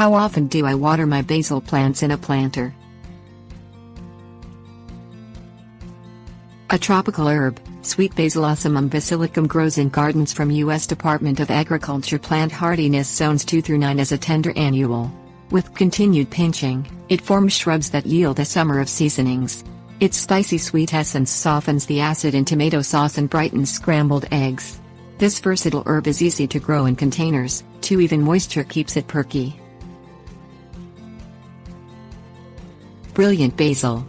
How often do I water my basil plants in a planter? A tropical herb, sweet basil Ocimum basilicum grows in gardens from U.S. Department of Agriculture plant hardiness zones 2 through 9 as a tender annual. With continued pinching, it forms shrubs that yield a summer of seasonings. Its spicy sweet essence softens the acid in tomato sauce and brightens scrambled eggs. This versatile herb is easy to grow in containers, too even moisture keeps it perky. Brilliant basil.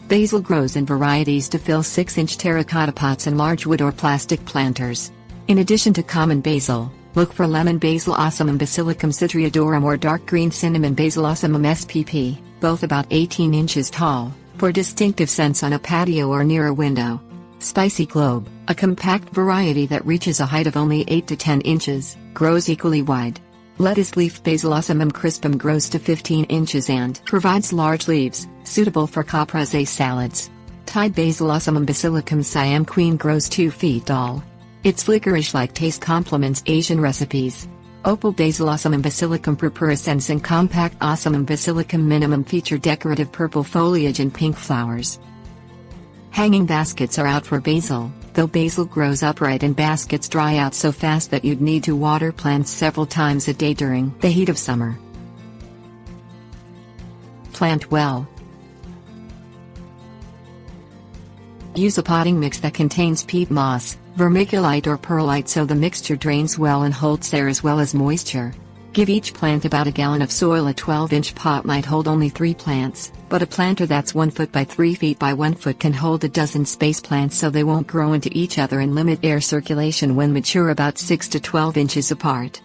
Basil grows in varieties to fill 6-inch terracotta pots and large wood or plastic planters. In addition to common basil, look for lemon basil Ocimum basilicum citriadorum or dark green cinnamon basil Ocimum spp, both about 18 inches tall, for distinctive scents on a patio or near a window. Spicy globe, a compact variety that reaches a height of only 8 to 10 inches, grows equally wide. Lettuce leaf basil Ocimum crispum grows to 15 inches and provides large leaves, suitable for caprese salads. Thai basil Ocimum basilicum Siam queen grows 2 feet tall. Its licorice-like taste complements Asian recipes. Opal basil Ocimum basilicum purpurescens and compact Ocimum basilicum minimum feature decorative purple foliage and pink flowers. Hanging baskets are out for basil, though basil grows upright and baskets dry out so fast that you'd need to water plants several times a day during the heat of summer. Plant well. Use a potting mix that contains peat moss, vermiculite or perlite so the mixture drains well and holds air as well as moisture. Give each plant about a gallon of soil. A 12-inch pot might hold only 3 plants, but a planter that's 1 foot by 3 feet by 1 foot can hold a dozen space plants so they won't grow into each other and limit air circulation when mature about 6 to 12 inches apart.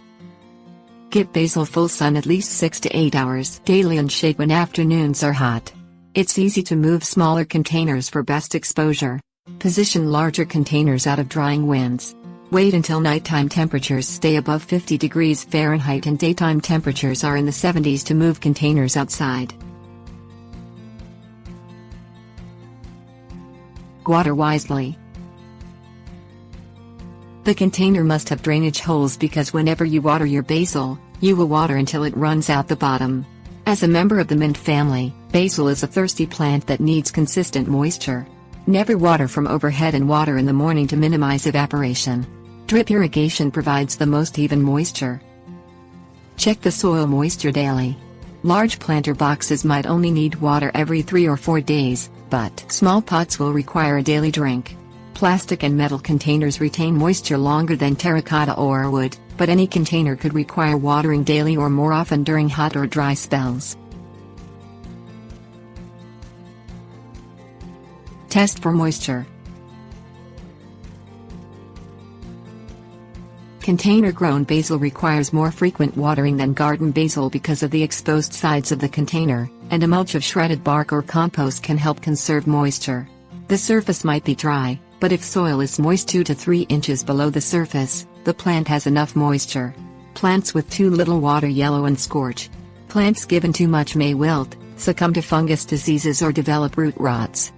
Give basil full sun at least 6 to 8 hours daily and shade when afternoons are hot. It's easy to move smaller containers for best exposure. Position larger containers out of drying winds. Wait until nighttime temperatures stay above 50 degrees Fahrenheit and daytime temperatures are in the 70s to move containers outside. Water wisely. The container must have drainage holes because whenever you water your basil, you will water until it runs out the bottom. As a member of the mint family, basil is a thirsty plant that needs consistent moisture. Never water from overhead and water in the morning to minimize evaporation. Drip irrigation provides the most even moisture. Check the soil moisture daily. Large planter boxes might only need water every 3 or 4 days, but small pots will require a daily drink. Plastic and metal containers retain moisture longer than terracotta or wood, but any container could require watering daily or more often during hot or dry spells. Test for moisture. Container-grown basil requires more frequent watering than garden basil because of the exposed sides of the container, and a mulch of shredded bark or compost can help conserve moisture. The surface might be dry, but if soil is moist 2 to 3 inches below the surface, the plant has enough moisture. Plants with too little water yellow and scorch. Plants given too much may wilt, succumb to fungus diseases or develop root rots.